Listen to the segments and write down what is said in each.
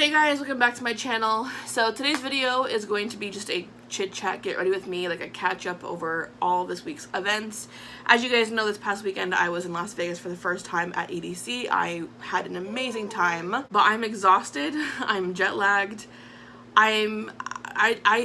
Hey guys, welcome back to my channel. So today's video is going to be just a chit chat, get ready with me, like a catch up over all this week's events. As you guys know, this past weekend I was in Las Vegas for the first time at EDC. I had an amazing time, but I'm exhausted, I'm jet lagged. I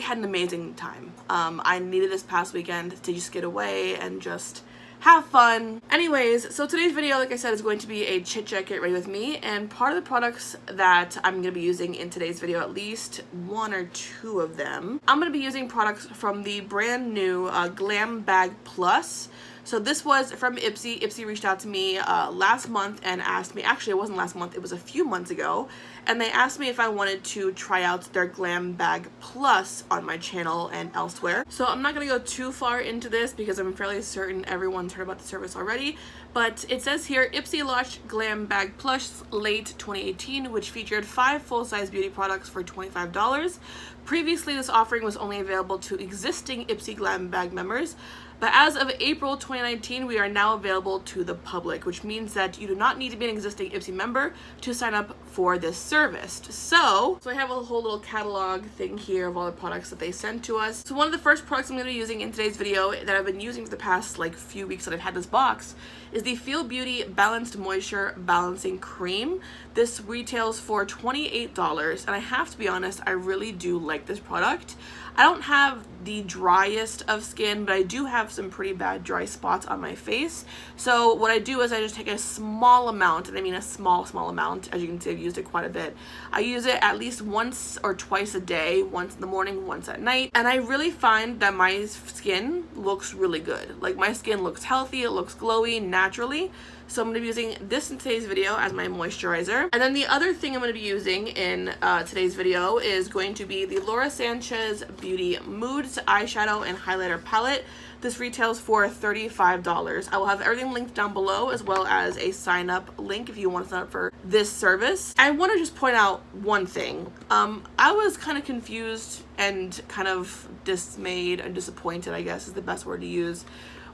had an amazing time. I needed this past weekend to just get away and just have fun. Anyways, so today's video, like I said, is going to be a chit chat, get ready with me, and part of the products that I'm going to be using in today's video, at least one or two of them, I'm going to be using products from the brand new Glam Bag Plus. So this was from Ipsy. Ipsy reached out to me last month and asked me, actually it wasn't last month, it was a few months ago, and they asked me if I wanted to try out their Glam Bag Plus on my channel and elsewhere. So I'm not going to go too far into this because I'm fairly certain everyone's heard about the service already, but it says here, Ipsy launched Glam Bag Plus late 2018, which featured 5 full-size beauty products for $25. Previously, this offering was only available to existing Ipsy Glam Bag members, but as of April 2019, we are now available to the public, which means that you do not need to be an existing Ipsy member to sign up for this service. So I have a whole little catalog thing here of all the products that they sent to us. So one of the first products I'm going to be using in today's video that I've been using for the past few weeks that I've had this box is the Feel Beauty Balanced Moisture Balancing Cream. This retails for $28, and I have to be honest, I really do like this product. I don't have the driest of skin, but I do have some pretty bad dry spots on my face. So what I do is I just take a small amount, and I mean a small amount. As you can see, I've used it quite a bit. I use it at least once or twice a day, once in the morning, once at night. And I really find that my skin looks really good. Like, my skin looks healthy, it looks glowy naturally. So I'm going to be using this in today's video as my moisturizer. And then the other thing I'm going to be using in today's video is going to be the Laura Sanchez Beauty Moods Eyeshadow and Highlighter Palette. This retails for $35. I will have everything linked down below, as well as a sign up link if you want to sign up for this service. I want to just point out one thing. I was kind of confused and kind of dismayed and disappointed, I guess is the best word to use,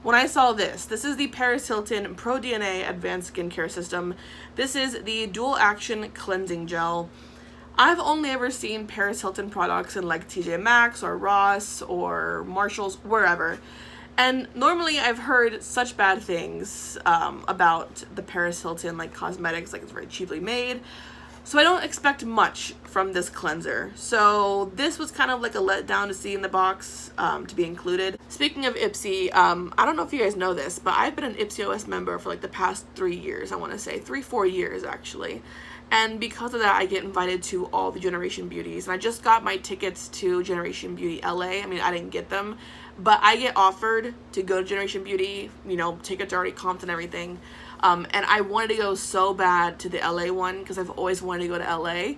when I saw this. This is the Paris Hilton Pro DNA Advanced Skincare System. This is the Dual Action Cleansing Gel. I've only ever seen Paris Hilton products in like TJ Maxx or Ross or Marshalls, wherever. And normally I've heard such bad things about the Paris Hilton cosmetics, like it's very cheaply made. So I don't expect much from this cleanser. So this was kind of like a letdown to see in the box to be included. Speaking of Ipsy, I don't know if you guys know this, but I've been an Ipsy member for the past 3 years, I want to say. 4 years actually. And because of that, I get invited to all the Generation Beauties. And I just got my tickets to Generation Beauty LA. I mean, I didn't get them, but I get offered to go to Generation Beauty, tickets are already comped and everything. And I wanted to go so bad to the LA one because I've always wanted to go to LA,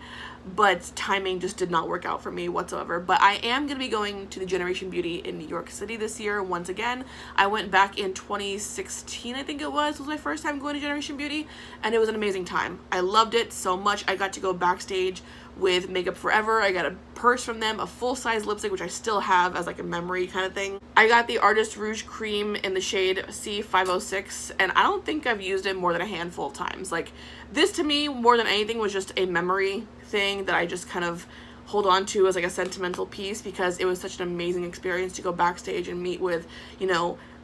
but timing just did not work out for me whatsoever. But I am going to be going to the Generation Beauty in New York City this year once again. I went back in 2016, I think it was my first time going to Generation Beauty, and it was an amazing time. I loved it so much. I got to go backstage with Makeup Forever. I got a purse from them, a full-size lipstick, which I still have as a memory kind of thing. I got the Artist Rouge Cream in the shade C506, and I don't think I've used it more than a handful of times. This to me, more than anything, was just a memory thing that I just kind of hold on to as a sentimental piece, because it was such an amazing experience to go backstage and meet with,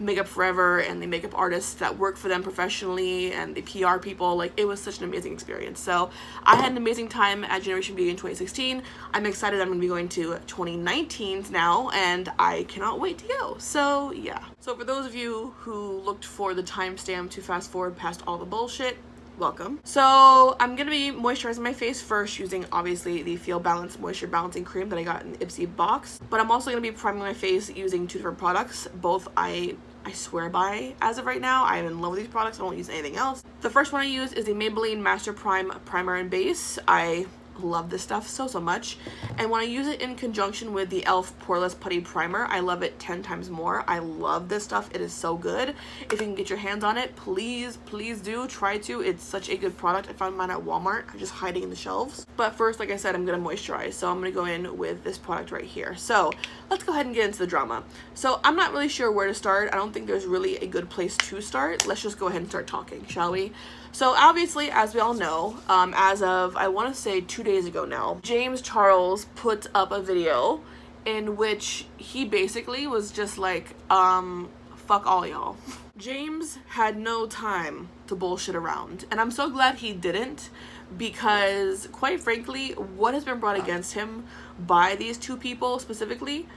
Makeup Forever and the makeup artists that work for them professionally and the PR people. It was such an amazing experience. So I had an amazing time at Generation Beauty in 2016. I'm excited I'm going to be going to 2019's now, and I cannot wait to go. So yeah. So for those of you who looked for the timestamp to fast forward past all the bullshit, welcome. So I'm going to be moisturizing my face first using obviously the Feel Balanced Moisture Balancing Cream that I got in the Ipsy box. But I'm also going to be priming my face using 2 different products. Both I swear by as of right now. I'm in love with these products. I won't use anything else. The first one I use is the Maybelline Master Prime Primer and Base. I love this stuff so much, and when I use it in conjunction with the e.l.f. Poreless Putty Primer, I love it 10 times more. I love this stuff. It is so good. If you can get your hands on it, please do try to. It's such a good product. I found mine at Walmart. I'm just hiding in the shelves. But first, like I said, I'm gonna moisturize, so I'm gonna go in with this product right here. So let's go ahead and get into the drama. So I'm not really sure where to start. I don't think there's really a good place to start. Let's just go ahead and start talking, shall we? So obviously, as we all know, as of, I want to say 2 days ago now, James Charles put up a video in which he basically was just like, fuck all y'all. James had no time to bullshit around, and I'm so glad he didn't, because quite frankly, what has been brought against him by these two people specifically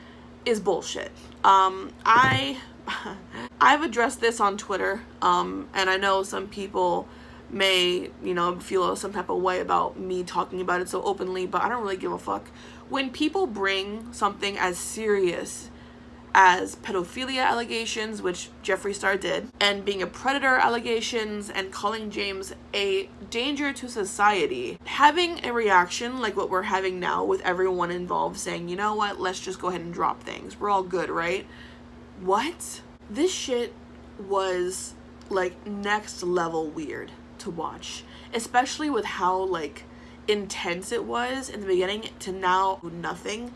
is bullshit. I've addressed this on Twitter, and I know some people may, you know, feel some type of way about me talking about it so openly, but I don't really give a fuck. When people bring something as serious as pedophilia allegations, which Jeffree Star did, and being a predator allegations, and calling James a danger to society, having a reaction like what we're having now with everyone involved saying, you know what, let's just go ahead and drop things. We're all good, right? What? This shit was like next level weird to watch, especially with how like intense it was in the beginning to now nothing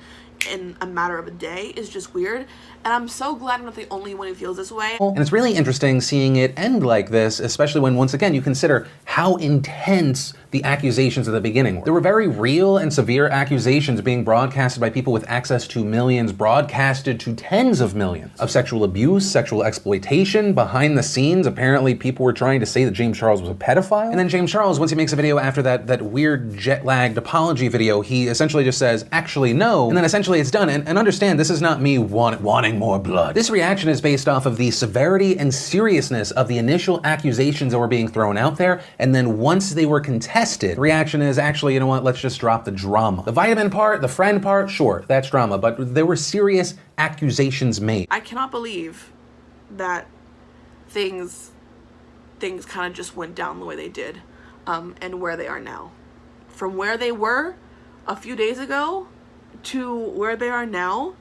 in a matter of a day is just weird. And I'm so glad I'm not the only one who feels this way. And it's really interesting seeing it end like this, especially when, once again, you consider how intense the accusations at the beginning were. There were very real and severe accusations being broadcasted by people with access to millions, broadcasted to tens of millions, of sexual abuse, sexual exploitation, behind the scenes. Apparently people were trying to say that James Charles was a pedophile. And then James Charles, once he makes a video after that weird jet-lagged apology video, he essentially just says, actually no, and then essentially it's done. And understand, this is not me wanting more blood. This reaction is based off of the severity and seriousness of the initial accusations that were being thrown out there, and then once they were contested, the reaction is actually, you know what, let's just drop the drama. The vitamin part, the friend part, sure, that's drama, but there were serious accusations made. I cannot believe that things kind of just went down the way they did, and where they are now. From where they were a few days ago to where they are now,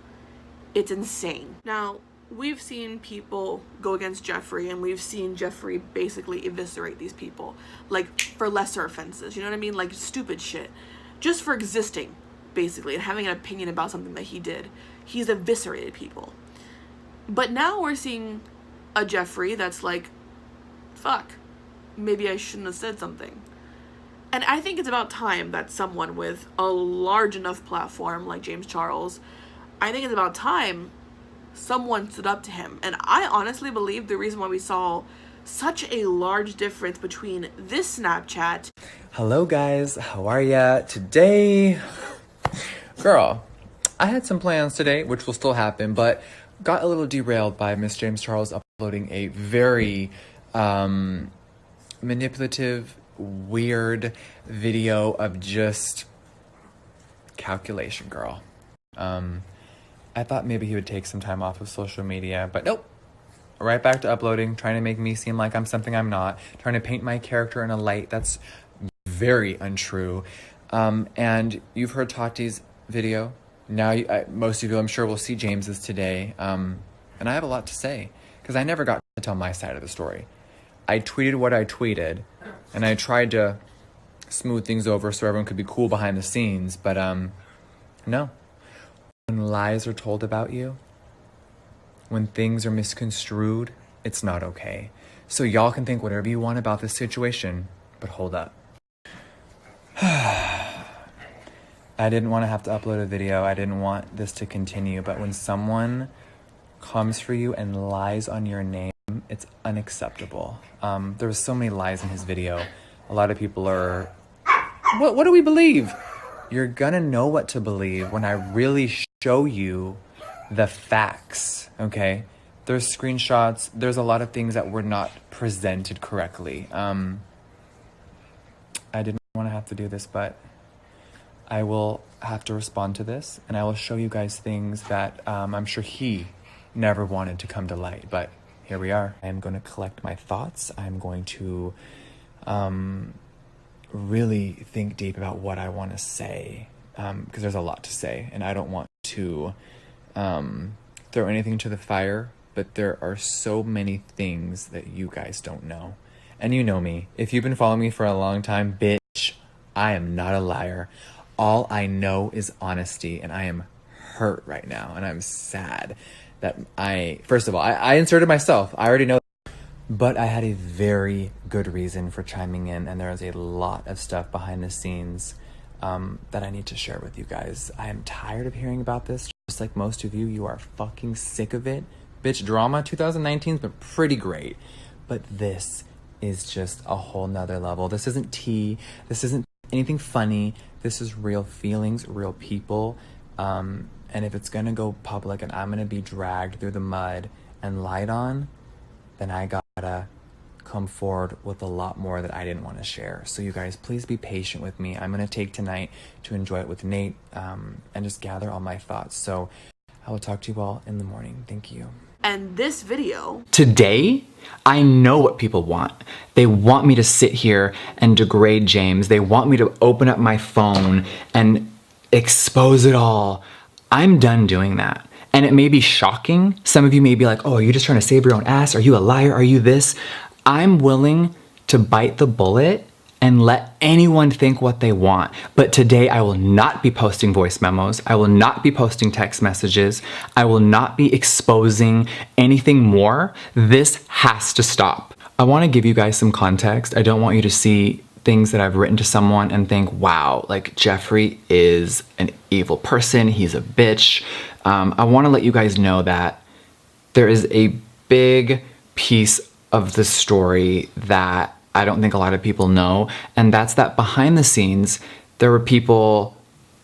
it's insane. Now, we've seen people go against Jeffree, and we've seen Jeffree basically eviscerate these people, like for lesser offenses, you know what I mean? Like stupid shit. Just for existing, basically, and having an opinion about something that he did. He's eviscerated people. But now we're seeing a Jeffree that's like, fuck, maybe I shouldn't have said something. And I think it's about time that someone with a large enough platform like James Charles, I think it's about time someone stood up to him. And I honestly believe the reason why we saw such a large difference between this Snapchat. Hello guys, how are ya? Today, girl, I had some plans today, which will still happen, but got a little derailed by Miss James Charles uploading a very manipulative, weird video of just calculation, girl. I thought maybe he would take some time off of social media, but nope. Right back to uploading, trying to make me seem like I'm something I'm not, trying to paint my character in a light that's very untrue. And you've heard Tati's video. Now, most of you, I'm sure, will see James's today. And I have a lot to say, because I never got to tell my side of the story. I tweeted what I tweeted, and I tried to smooth things over so everyone could be cool behind the scenes, but no. When lies are told about you, when things are misconstrued, it's not okay. So y'all can think whatever you want about this situation, but hold up. I didn't want to have to upload a video. I didn't want this to continue, but when someone comes for you and lies on your name, it's unacceptable. There was so many lies in his video. A lot of people are, what do we believe? You're gonna know what to believe when I really show you the facts, okay? There's screenshots, there's a lot of things that were not presented correctly. I didn't want to have to do this, but I will have to respond to this, and I will show you guys things that I'm sure he never wanted to come to light, but here we are. I'm going to collect my thoughts. I'm going to really think deep about what I want to say, because there's a lot to say, and I don't want to throw anything to the fire, but there are so many things that you guys don't know. And you know me. If you've been following me for a long time, bitch, I am not a liar. All I know is honesty, and I am hurt right now, and I'm sad that first of all, I inserted myself. I already know. But I had a very good reason for chiming in, and there is a lot of stuff behind the scenes that I need to share with you guys. I am tired of hearing about this. Just like most of you, you are fucking sick of it. Bitch, drama 2019's been pretty great. But this is just a whole nother level. This isn't tea. This isn't anything funny. This is real feelings, real people. And if it's gonna go public and I'm gonna be dragged through the mud and lied on, then I gotta come forward with a lot more that I didn't want to share. So you guys, please be patient with me. I'm gonna take tonight to enjoy it with Nate and just gather all my thoughts. So I will talk to you all in the morning. Thank you. And this video... Today, I know what people want. They want me to sit here and degrade James. They want me to open up my phone and expose it all. I'm done doing that. And it may be shocking. Some of you may be like, oh, are you just trying to save your own ass? Are you a liar? Are you this? I'm willing to bite the bullet and let anyone think what they want. But today I will not be posting voice memos. I will not be posting text messages. I will not be exposing anything more. This has to stop. I want to give you guys some context. I don't want you to see things that I've written to someone and think, wow, like Jeffree is an evil person. He's a bitch. I want to let you guys know that there is a big piece of the story that I don't think a lot of people know, and that's that behind the scenes, there were people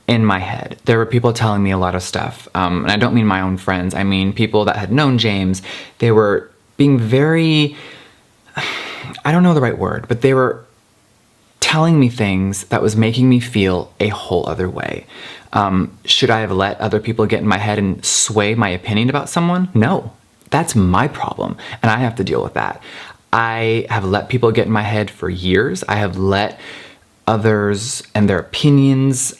in my head. There were people telling me a lot of stuff, and I don't mean my own friends. I mean people that had known James. They were being very, I don't know the right word, but they were telling me things that was making me feel a whole other way. Should I have let other people get in my head and sway my opinion about someone? No, that's my problem, and I have to deal with that. I have let people get in my head for years. I have let others and their opinions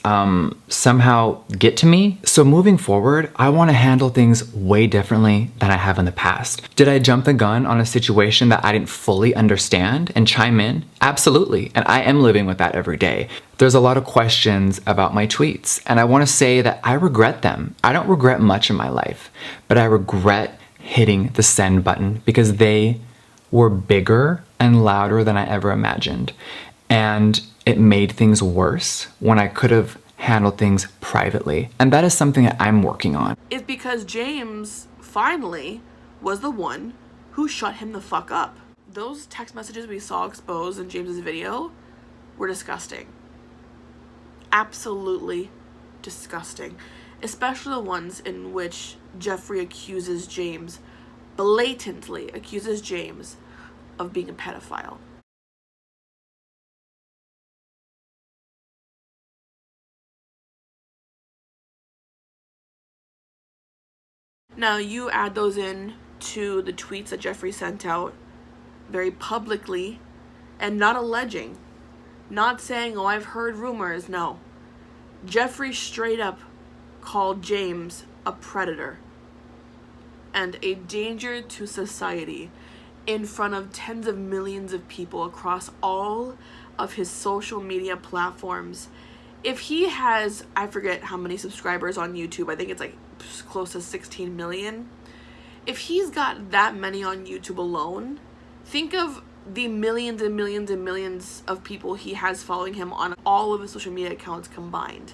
somehow get to me. So moving forward, I want to handle things way differently than I have in the past. Did I jump the gun on a situation that I didn't fully understand and chime in? Absolutely. And I am living with that every day. There's a lot of questions about my tweets, and I want to say that I regret them. I don't regret much in my life, but I regret hitting the send button because they were bigger and louder than I ever imagined. And it made things worse when I could have handled things privately. And that is something that I'm working on. It's because James finally was the one who shut him the fuck up. Those text messages we saw exposed in James's video were disgusting. Absolutely disgusting. Especially the ones in which Jeffree accuses James, blatantly accuses James of being a pedophile. Now you add those in to the tweets that Jeffree sent out very publicly and not alleging, not saying, oh, I've heard rumors. No. Jeffree straight up called James a predator and a danger to society in front of tens of millions of people across all of his social media platforms. If he has, I forget how many subscribers on YouTube, I think it's like close to 16 million. If he's got that many on YouTube alone, think of the millions and millions and millions of people he has following him on all of his social media accounts combined.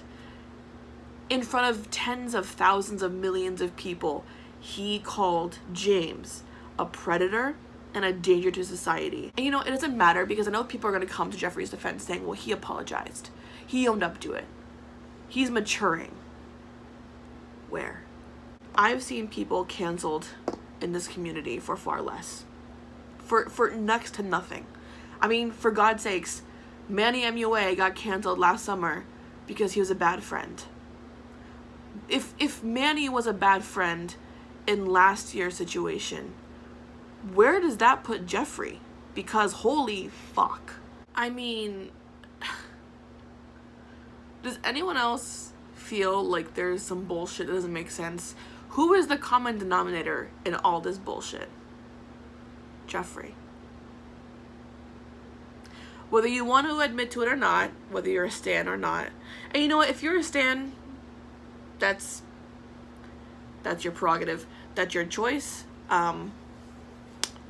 In front of tens of thousands of millions of people, he called James a predator and a danger to society. And you know, it doesn't matter because I know people are going to come to Jeffree's defense saying, well, he apologized. He owned up to it. He's maturing. Where? I've seen people canceled in this community for far less. For next to nothing. I mean, for God's sakes, Manny MUA got canceled last summer because he was a bad friend. If Manny was a bad friend in last year's situation, where does that put Jeffree? Because holy fuck. I mean, does anyone else feel like there's some bullshit that doesn't make sense? Who is the common denominator in all this bullshit? Jeffree. Whether you want to admit to it or not, whether you're a stan or not. And you know what, if you're a stan, that's your prerogative. That's your choice.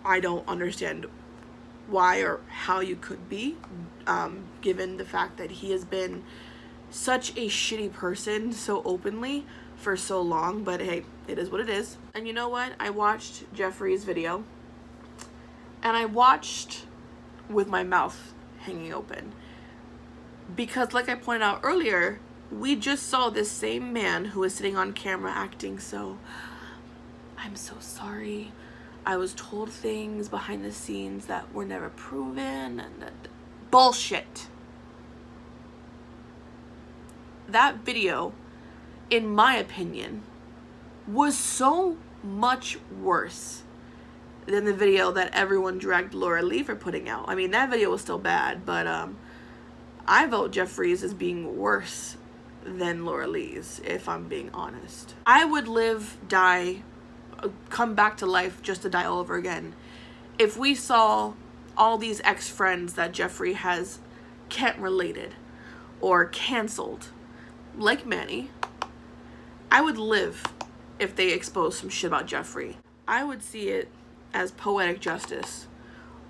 I don't understand why or how you could be, given the fact that he has been such a shitty person so openly for so long. But hey, it is what it is. And you know what? I watched Jeffree's video, and I watched with my mouth hanging open, because like I pointed out earlier, we just saw this same man who was sitting on camera acting so, I'm so sorry, I was told things behind the scenes that were never proven, and that bullshit. That video, in my opinion, was so much worse than the video that everyone dragged Laura Lee for putting out. I mean, that video was still bad, but I vote Jeffree's as being worse than Laura Lee's, if I'm being honest. I would live, die, come back to life just to die all over again if we saw all these ex-friends that Jeffree has related or canceled, like Manny. I would live if they exposed some shit about Jeffree. I would see it as poetic justice,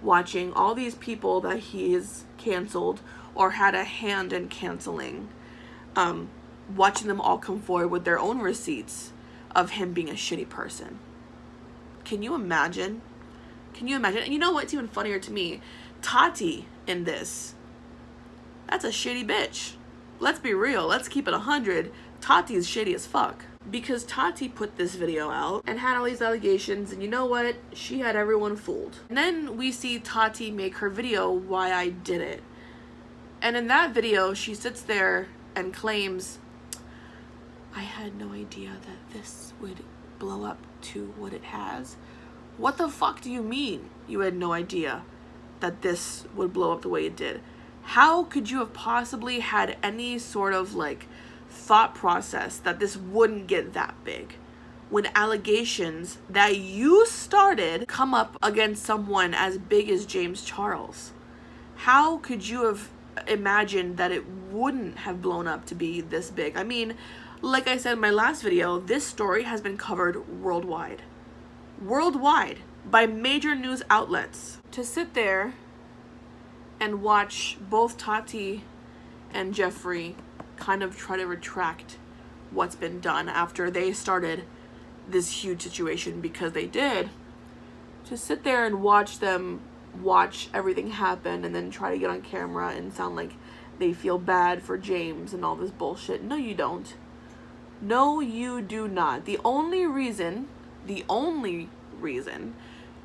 watching all these people that he has canceled or had a hand in canceling, watching them all come forward with their own receipts of him being a shitty person. Can you imagine? Can you imagine? And you know what's even funnier to me? Tati in this. That's a shitty bitch. Let's be real. Let's keep it 100. Tati's shitty as fuck. Because Tati put this video out and had all these allegations, and you know what? She had everyone fooled. And then we see Tati make her video, Why I Did It. And in that video, she sits there and claims, I had no idea that this would blow up to what it has. What the fuck do you mean you had no idea that this would blow up the way it did? How could you have possibly had any sort of like thought process that this wouldn't get that big when allegations that you started come up against someone as big as James Charles? How could you have imagined that it wouldn't have blown up to be this big? I mean, like I said in my last video, this story has been covered worldwide by major news outlets. To sit there and watch both Tati and Jeffree kind of try to retract what's been done after they started this huge situation, because they did, to sit there and watch them watch everything happen and then try to get on camera and sound like they feel bad for James and all this bullshit. No, you don't. No, you do not. The only reason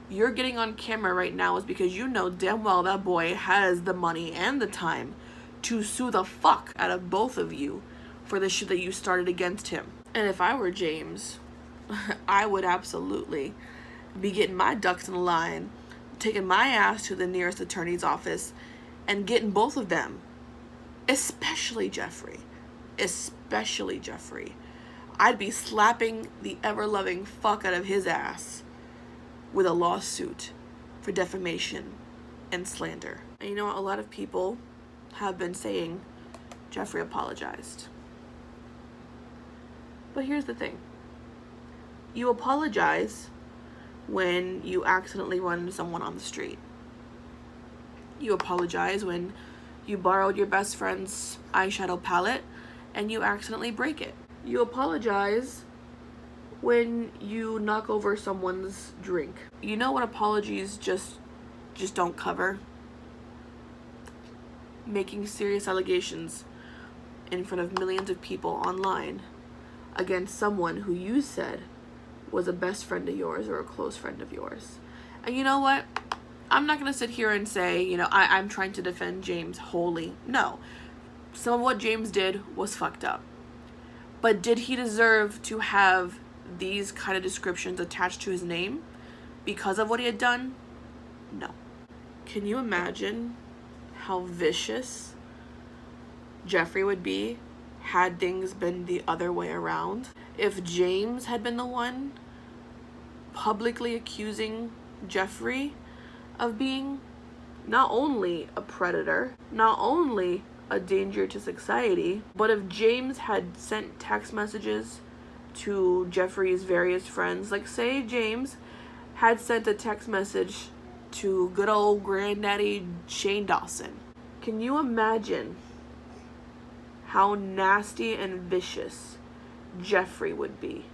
you're getting on camera right now is because you know damn well that boy has the money and the time to sue the fuck out of both of you for the shit that you started against him. And if I were James, I would absolutely be getting my ducks in a line, taking my ass to the nearest attorney's office and getting both of them, especially Jeffree. I'd be slapping the ever-loving fuck out of his ass with a lawsuit for defamation and slander. And you know what? A lot of people have been saying Jeffree apologized. But here's the thing. You apologize when you accidentally run into someone on the street. You apologize when you borrowed your best friend's eyeshadow palette and you accidentally break it. You apologize when you knock over someone's drink. You know what apologies just don't cover? Making serious allegations in front of millions of people online against someone who you said was a best friend of yours or a close friend of yours. And you know what? I'm not going to sit here and say, you know, I'm trying to defend James wholly. No. Some of what James did was fucked up. But did he deserve to have these kind of descriptions attached to his name because of what he had done? No. Can you imagine how vicious Jeffree would be had things been the other way around? If James had been the one publicly accusing Jeffree of being not only a predator, not only a danger to society, but if James had sent text messages to Jeffree's various friends, like say James had sent a text message to good old granddaddy Shane Dawson. Can you imagine how nasty and vicious Jeffree would be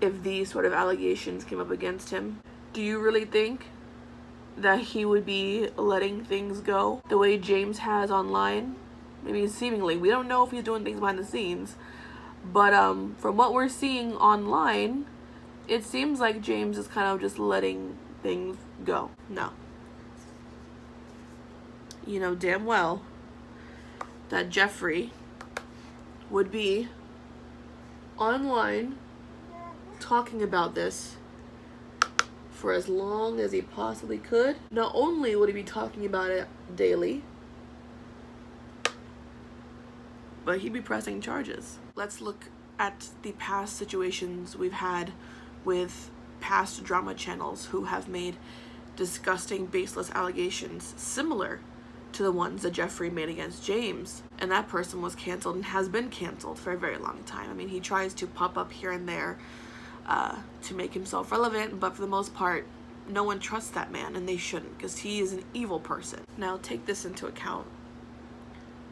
if these sort of allegations came up against him? Do you really think that he would be letting things go the way James has online? I mean, seemingly. We don't know if he's doing things behind the scenes, but from what we're seeing online, it seems like James is kind of just letting things go. No. You know damn well that Jeffree would be online talking about this for as long as he possibly could. Not only would he be talking about it daily, but he'd be pressing charges. Let's look at the past situations we've had with past drama channels who have made disgusting, baseless allegations similar to the ones that Jeffree made against James. And that person was canceled and has been canceled for a very long time. I mean, he tries to pop up here and there to make himself relevant, but for the most part, no one trusts that man, and they shouldn't, because he is an evil person. Now, take this into account.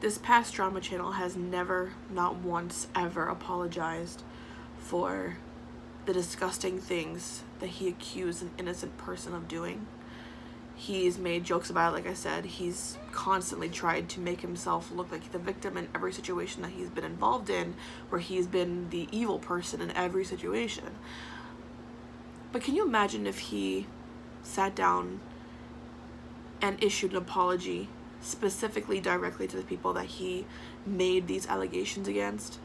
This past drama channel has never, not once, ever apologized for the disgusting things that he accused an innocent person of doing. He's made jokes about it, like I said. He's constantly tried to make himself look like the victim in every situation that he's been involved in, where he's been the evil person in every situation. But can you imagine if he sat down and issued an apology specifically directly to the people that he made these allegations against?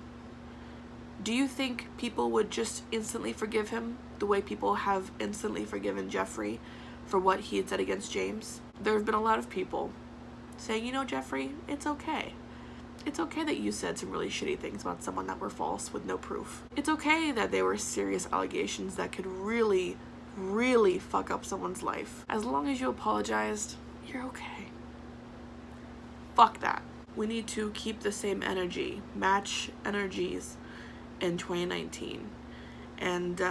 Do you think people would just instantly forgive him the way people have instantly forgiven Jeffree for what he had said against James? There have been a lot of people saying, you know, Jeffree, it's okay. It's okay that you said some really shitty things about someone that were false with no proof. It's okay that they were serious allegations that could really, really fuck up someone's life. As long as you apologized, you're okay. Fuck that. We need to keep the same energy, match energies in 2019, and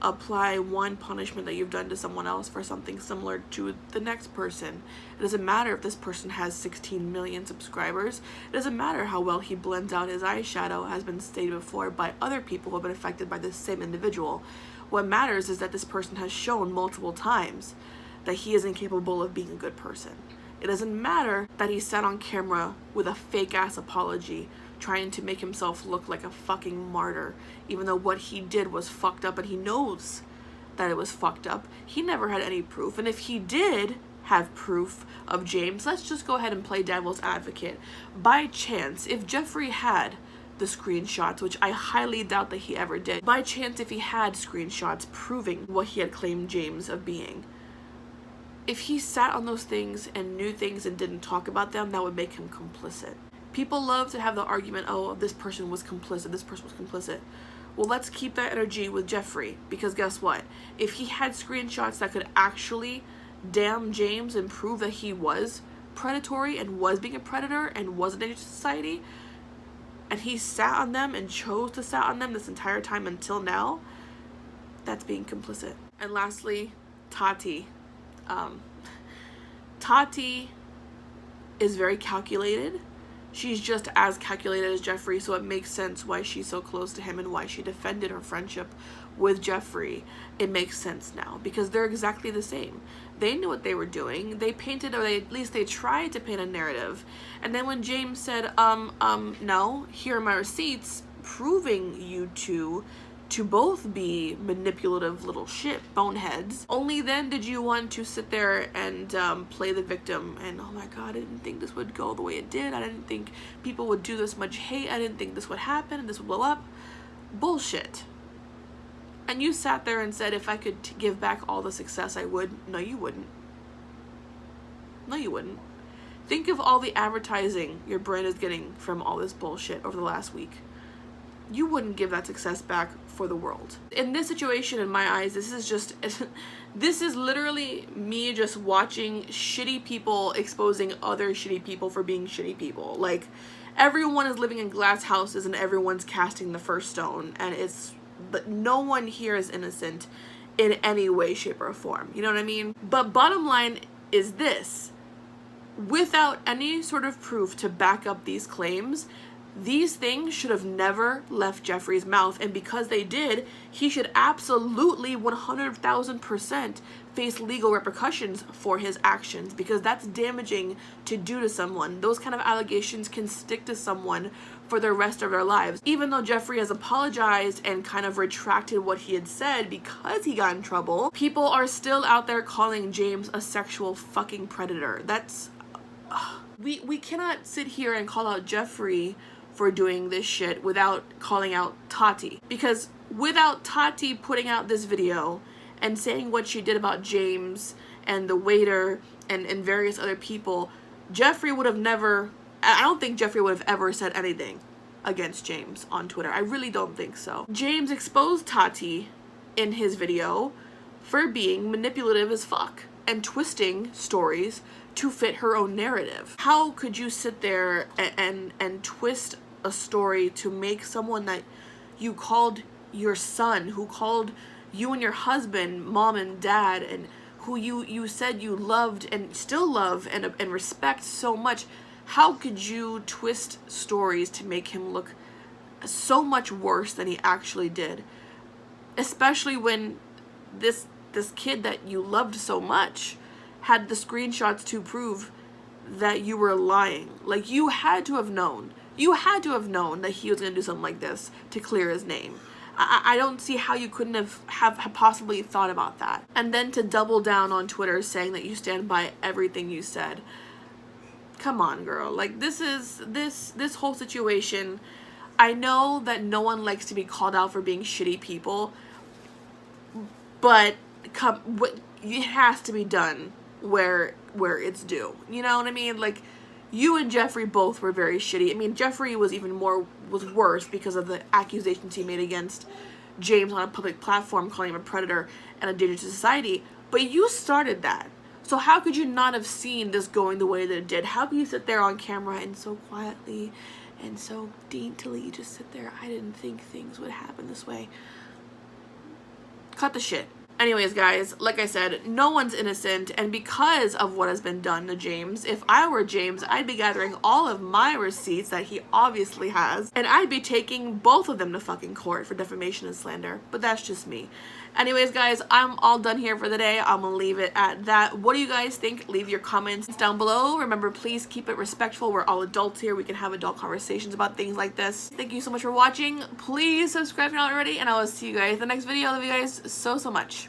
apply one punishment that you've done to someone else for something similar to the next person. It doesn't matter if this person has 16 million subscribers. It doesn't matter how well he blends out his eyeshadow, has been stated before by other people who have been affected by this same individual. What matters is that this person has shown multiple times that he is incapable of being a good person. It doesn't matter that he sat on camera with a fake ass apology trying to make himself look like a fucking martyr, even though what he did was fucked up and he knows that it was fucked up. He never had any proof, and if he did have proof of James, let's just go ahead and play devil's advocate. By chance, if Jeffree had the screenshots, which I highly doubt that he ever did, by chance if he had screenshots proving what he had claimed James of being, if he sat on those things and knew things and didn't talk about them, that would make him complicit. People love to have the argument, oh, this person was complicit, this person was complicit. Well, let's keep that energy with Jeffree, because guess what? If he had screenshots that could actually damn James and prove that he was predatory and was being a predator and was a danger to society, and he sat on them and chose to sat on them this entire time until now, that's being complicit. And lastly, Tati. Tati is very calculated. She's just as calculated as Jeffree, so it makes sense why she's so close to him and why she defended her friendship with Jeffree. It makes sense now, because they're exactly the same. They knew what they were doing. They painted, or at least they tried to paint a narrative. And then when James said, no, here are my receipts proving you two to both be manipulative little shit boneheads, only then did you want to sit there and play the victim and, oh my god, I didn't think this would go the way it did, I didn't think people would do this much hate, I didn't think this would happen and this would blow up. Bullshit. And you sat there and said, if I could give back all the success, I would. No, you wouldn't. No, you wouldn't. Think of all the advertising your brand is getting from all this bullshit over the last week. You wouldn't give that success back for the world. In this situation, in my eyes, this is literally me just watching shitty people exposing other shitty people for being shitty people. Like, everyone is living in glass houses and everyone's casting the first stone, and but no one here is innocent in any way, shape, or form. You know what I mean? But bottom line is this. Without any sort of proof to back up these claims, these things should have never left Jeffree's mouth, and because they did, he should absolutely 100,000% face legal repercussions for his actions, because that's damaging to do to someone. Those kind of allegations can stick to someone for the rest of their lives. Even though Jeffree has apologized and kind of retracted what he had said because he got in trouble, people are still out there calling James a sexual fucking predator. That's... We cannot sit here and call out Jeffree for doing this shit without calling out Tati. Because without Tati putting out this video and saying what she did about James and the waiter and various other people, Jeffree would have never... I don't think Jeffree would have ever said anything against James on Twitter. I really don't think so. James exposed Tati in his video for being manipulative as fuck and twisting stories to fit her own narrative. How could you sit there and twist a story to make someone that you called your son, who called you and your husband mom and dad, and who you said you loved and still love and respect so much, how could you twist stories to make him look so much worse than he actually did? Especially when this kid that you loved so much had the screenshots to prove that you were lying. Like, you had to have known. You had to have known that he was going to do something like this to clear his name. I don't see how you couldn't have possibly thought about that. And then to double down on Twitter saying that you stand by everything you said. Come on, girl. Like, this whole situation, I know that no one likes to be called out for being shitty people, but it has to be done where it's due. You know what I mean? Like, you and Jeffree both were very shitty. I mean, Jeffree was worse because of the accusations he made against James on a public platform, calling him a predator and a danger to society. But you started that. So how could you not have seen this going the way that it did? How could you sit there on camera and so quietly and so daintily just sit there? I didn't think things would happen this way. Cut the shit. Anyways, guys, like I said, no one's innocent, and because of what has been done to James, if I were James, I'd be gathering all of my receipts that he obviously has, and I'd be taking both of them to fucking court for defamation and slander. But that's just me. Anyways, guys, I'm all done here for the day. I'm gonna leave it at that. What do you guys think? Leave your comments down below. Remember, please keep it respectful. We're all adults here. We can have adult conversations about things like this. Thank you so much for watching. Please subscribe if you're not already, and I will see you guys in the next video. I love you guys so much.